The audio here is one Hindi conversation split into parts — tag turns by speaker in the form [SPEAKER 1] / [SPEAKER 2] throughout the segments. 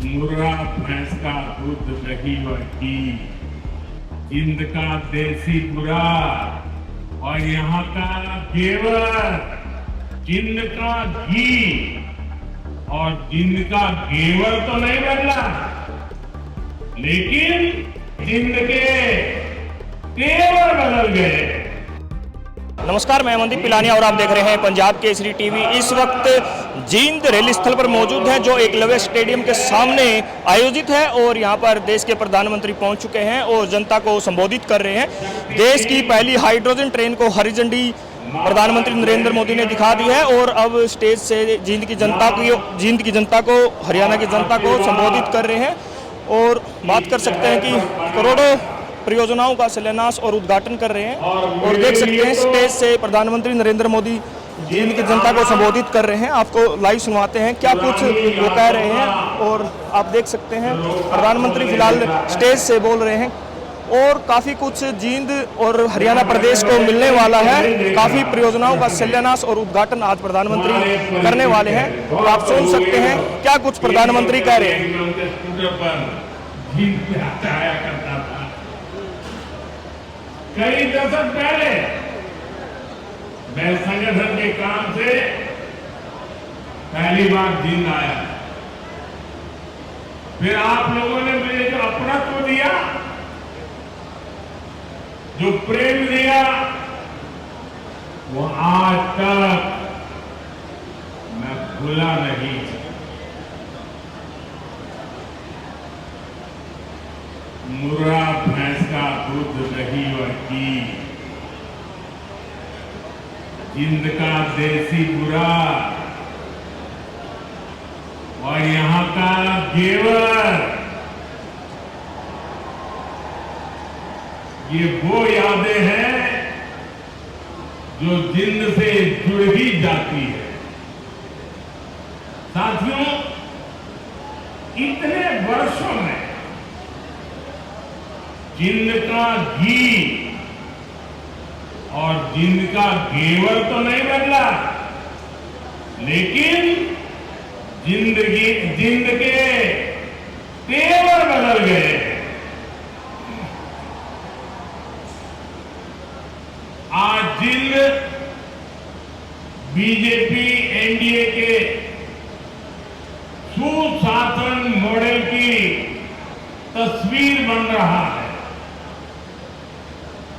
[SPEAKER 1] मुर्रा, भैंस का दूध, दही और घी, जिंद का देसी बुरा और यहाँ का घेवर, जिंद का घी और जिंद का घेवर तो नहीं बदला, लेकिन जिंद के तेवर बदल गए।
[SPEAKER 2] नमस्कार, मैं मनदीप पिलानी और आप देख रहे हैं पंजाब केसरी टीवी। इस वक्त जींद रैली स्थल पर मौजूद हैं जो एकलव्य स्टेडियम के सामने आयोजित है और यहां पर देश के प्रधानमंत्री पहुंच चुके हैं और जनता को संबोधित कर रहे हैं। देश की पहली हाइड्रोजन ट्रेन को हरी झंडी प्रधानमंत्री नरेंद्र मोदी ने दिखा दी है और अब स्टेज से जींद की जनता को हरियाणा की जनता को संबोधित कर रहे हैं और बात कर सकते हैं कि करोड़ों परियोजनाओं का शिलान्यास और उद्घाटन कर रहे हैं। और देख सकते हैं स्टेज से प्रधानमंत्री नरेंद्र मोदी जींद की जनता को संबोधित कर रहे हैं। आपको लाइव सुनवाते हैं क्या कुछ वो कह रहे हैं। और आप देख सकते हैं प्रधानमंत्री फिलहाल स्टेज से बोल रहे हैं और काफ़ी कुछ जींद और हरियाणा प्रदेश को मिलने वाला है। काफ़ी परियोजनाओं का शिलान्यास और उद्घाटन आज प्रधानमंत्री करने वाले हैं। तो आप सुन सकते हैं क्या कुछ प्रधानमंत्री कह रहे हैं।
[SPEAKER 1] कई दशक पहले मैं संगठन के काम से पहली बार जींद आया। फिर आप लोगों ने मुझे जो अपनत्व दिया, जो प्रेम दिया, वो आज तक मैं भूला नहीं। मुर्रा, भैंस का दूध, दही और घी, जिंद का देसी बुरा और यहाँ का घेवर, ये वो यादें हैं जो जिंद से जुड़ ही जाती है। साथियों, इतने वर्षों में जिंद का घी और जिंद का घेवर तो नहीं बदला, लेकिन जिंद के तेवर बदल गए। आज जिंद बीजेपी एनडीए के सुशासन मॉडल की तस्वीर बन रहा है।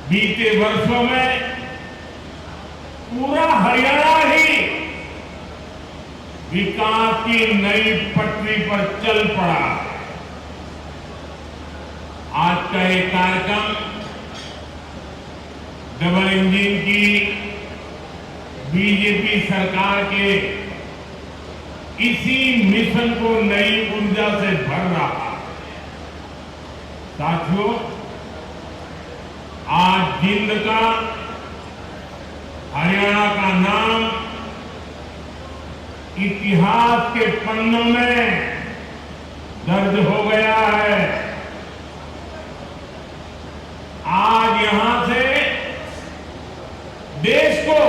[SPEAKER 1] बीते वर्षों में पूरा हरियाणा ही विकास की नई पटरी पर चल पड़ा। आज का ये कार्यक्रम डबल इंजन की बीजेपी सरकार के इसी मिशन को नई ऊर्जा से भर रहा है। साथियों, आज जिंद का, हरियाणा का नाम इतिहास के पन्नों में दर्ज हो गया है। आज यहां से देश को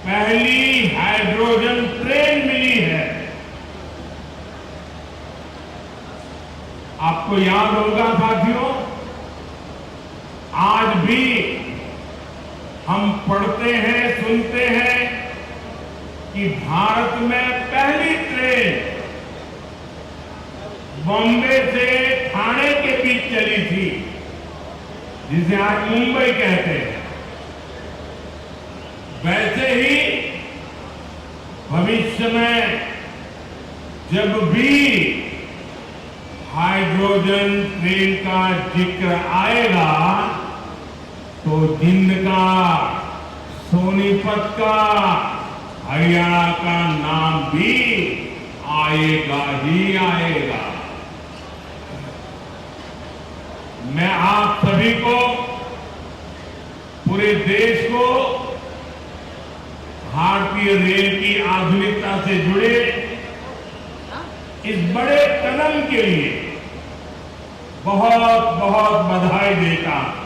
[SPEAKER 1] पहली हाइड्रोजन ट्रेन मिली है। आपको याद होगा साथियों, आज भी हम पढ़ते हैं, सुनते हैं कि भारत में पहली ट्रेन बॉम्बे से ठाणे के बीच चली थी, जिसे आज मुंबई कहते हैं। वैसे ही भविष्य में जब भी हाइड्रोजन ट्रेन का जिक्र आएगा तो जिंद का, सोनीपत का, हरियाणा का नाम भी आएगा ही आएगा। मैं आप सभी को, पूरे देश को भारतीय रेल की आधुनिकता से जुड़े इस बड़े कदम के लिए बहुत बहुत बधाई देता हूं।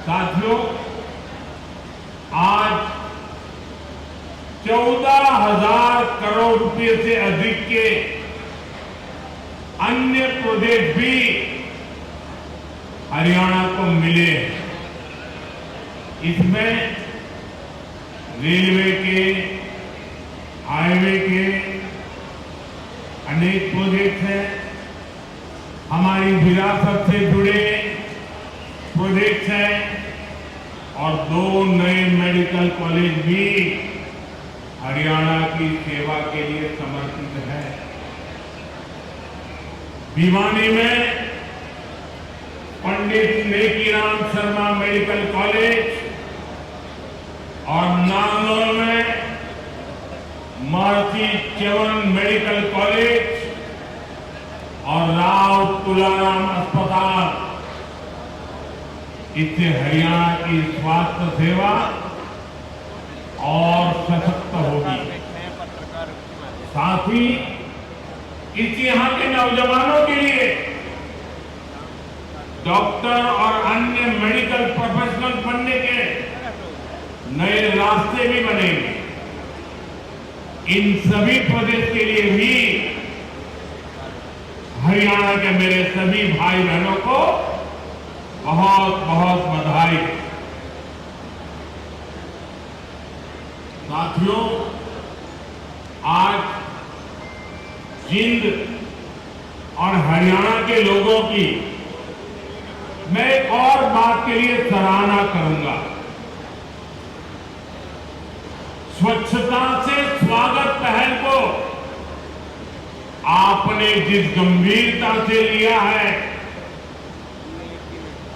[SPEAKER 1] साथियों, आज 14,000 करोड़ रुपए से अधिक के अन्य प्रोजेक्ट भी हरियाणा को मिले हैं। इसमें रेलवे के, हाईवे के अनेक प्रोजेक्ट हैं। हमारी विरासत से जुड़े प्रोजेक्ट हैं और 2 नए मेडिकल कॉलेज भी हरियाणा की सेवा के लिए समर्पित है। भिवानी में पंडित नेकीराम शर्मा मेडिकल कॉलेज और नारनौल में महर्षि च्यवन मेडिकल कॉलेज और राव तुलाराम अस्पताल, इससे हरियाणा की स्वास्थ्य सेवा और सशक्त होगी। साथ ही इस यहाँ के नौजवानों के लिए डॉक्टर और अन्य मेडिकल प्रोफेशनल बनने के नए रास्ते भी बनेंगे। इन सभी प्रोजेक्ट के लिए भी हरियाणा के मेरे सभी भाई बहनों को बहुत बहुत बधाई। साथियों, आज जिंद और हरियाणा के लोगों की मैं एक और बात के लिए सराहना करूंगा। स्वच्छता से स्वागत पहल को आपने जिस गंभीरता से लिया है,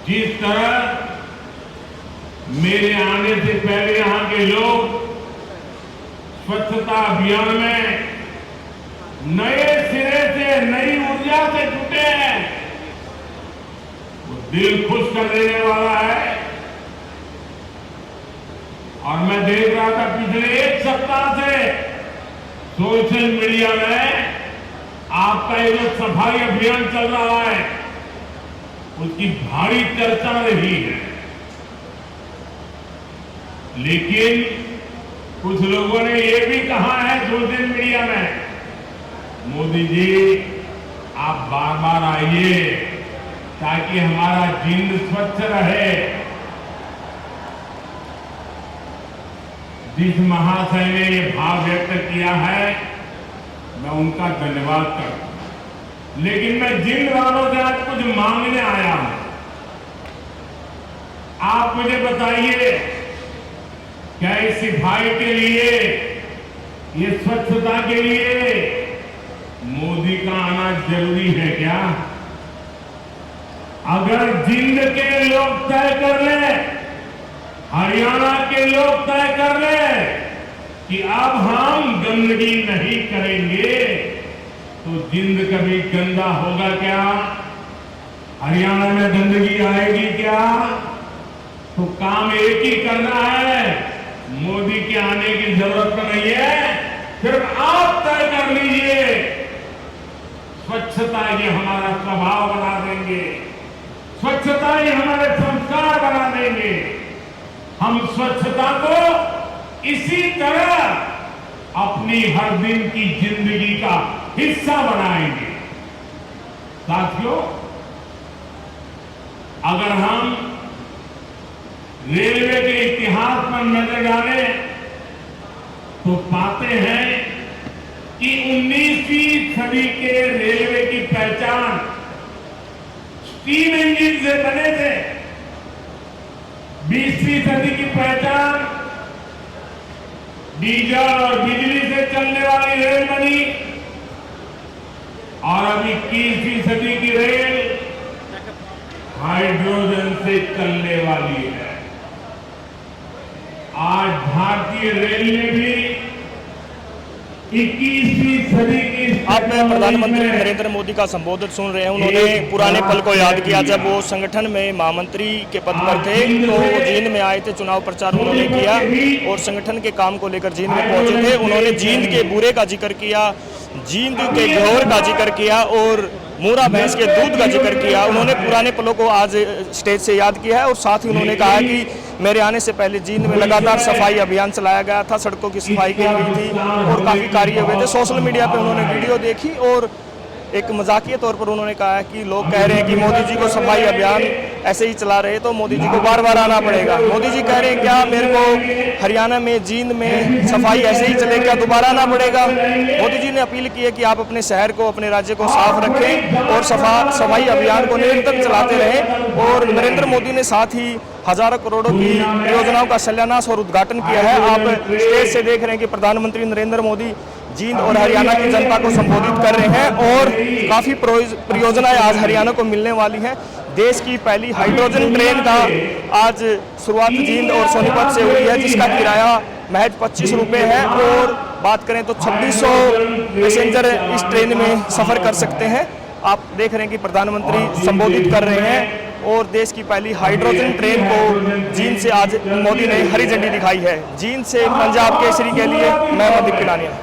[SPEAKER 1] जिस तरह मेरे आने से पहले यहां के लोग स्वच्छता अभियान में नए सिरे से, नई ऊर्जा से जुटे हैं, वो दिल खुश कर देने वाला है। और मैं देख रहा था पिछले 1 सप्ताह से सोशल मीडिया में आपका ये जो सफाई अभियान चल रहा है, उसकी भारी चर्चा रही है। लेकिन कुछ लोगों ने ये भी कहा है सोशल मीडिया में, मोदी जी आप बार बार आइए ताकि हमारा जिंद स्वच्छ रहे। जिस महाशय ने ये भाव व्यक्त किया है, मैं उनका धन्यवाद करता हूं। लेकिन मैं जिन वालों से आज कुछ मांगने आया हूं, आप मुझे बताइए, क्या इस सिफाई के लिए, ये स्वच्छता के लिए मोदी का आना जरूरी है क्या? अगर जिंद के लोग तय कर ले, हरियाणा के लोग तय कर ले कि अब हम गंदगी नहीं करेंगे, तो जिंद कभी गंदा होगा क्या? हरियाणा में गंदगी आएगी क्या? तो काम एक ही करना है, मोदी के आने की जरूरत नहीं है, सिर्फ आप तय कर लीजिए। स्वच्छता ये हमारा स्वभाव बना देंगे, स्वच्छता ये हमारे संस्कार बना देंगे। हम स्वच्छता को इसी तरह अपनी हर दिन की जिंदगी का हिस्सा बनाएंगे। साथियों, अगर हम रेलवे के इतिहास पर नजर डालें तो पाते हैं कि 19वीं सदी के रेलवे की पहचान स्टीम इंजन से बने थे। 20वीं सदी की पहचान डीजल और बिजली से चलने वाली रेल बनी और अब 21वीं सदी की रेल हाइड्रोजन से चलने वाली है। आज भारतीय रेल ने भी 21वीं सदी की
[SPEAKER 2] आप प्रधानमंत्री नरेंद्र मोदी का संबोधन सुन रहे हैं। उन्होंने पुराने पल को याद किया जब वो संगठन में महामंत्री के पद पर थे, तो वो जींद में आए थे, चुनाव प्रचार उन्होंने किया और संगठन के काम को लेकर जींद में पहुंचे थे। उन्होंने जींद के बूरे का जिक्र किया, जींद के घोर का जिक्र किया और मूरा भैंस के दूध का जिक्र किया। उन्होंने पुराने पलों को आज स्टेज से याद किया है और साथ ही उन्होंने कहा कि मेरे आने से पहले जींद में लगातार सफाई अभियान चलाया गया था, सड़कों की सफाई की गई थी और काफ़ी कार्य हुए थे। सोशल मीडिया पे उन्होंने वीडियो देखी और एक मजाकिया तौर पर उन्होंने कहा है कि लोग कह रहे हैं कि मोदी जी को सफाई अभियान ऐसे ही चला रहे तो मोदी जी को बार बार आना पड़ेगा। मोदी जी कह रहे हैं क्या मेरे को हरियाणा में जींद में सफाई ऐसे ही चले, क्या दोबारा आना पड़ेगा? मोदी जी ने अपील की है कि आप अपने शहर को, अपने राज्य को साफ रखें और सफाई अभियान को निरंतर चलाते रहें। और नरेंद्र मोदी ने साथ ही हजारों करोड़ों की योजनाओं का शिलान्यास और उद्घाटन किया है। आप स्टेज से देख रहे हैं कि प्रधानमंत्री नरेंद्र मोदी जींद और हरियाणा की जनता को संबोधित कर रहे हैं और काफ़ी परियोजनाएं आज हरियाणा को मिलने वाली हैं। देश की पहली हाइड्रोजन ट्रेन का आज शुरुआत जींद और सोनीपत से हुई है, जिसका किराया महज 25 रुपये है और बात करें तो 2600 पैसेंजर इस ट्रेन में सफ़र कर सकते हैं। आप देख रहे हैं कि प्रधानमंत्री संबोधित कर रहे हैं और देश की पहली हाइड्रोजन ट्रेन को जींद से आज मोदी ने हरी झंडी दिखाई है। जींद से पंजाब केसरी के लिए मैं मनदीप पिलानिया।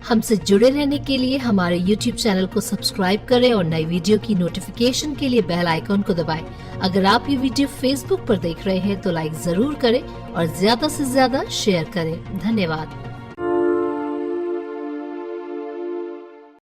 [SPEAKER 3] हमसे जुड़े रहने के लिए हमारे YouTube चैनल को सब्सक्राइब करें और नई वीडियो की नोटिफिकेशन के लिए बेल आइकॉन को दबाएं। अगर आप ये वीडियो Facebook पर देख रहे हैं तो लाइक जरूर करें और ज्यादा से ज्यादा शेयर करें। धन्यवाद।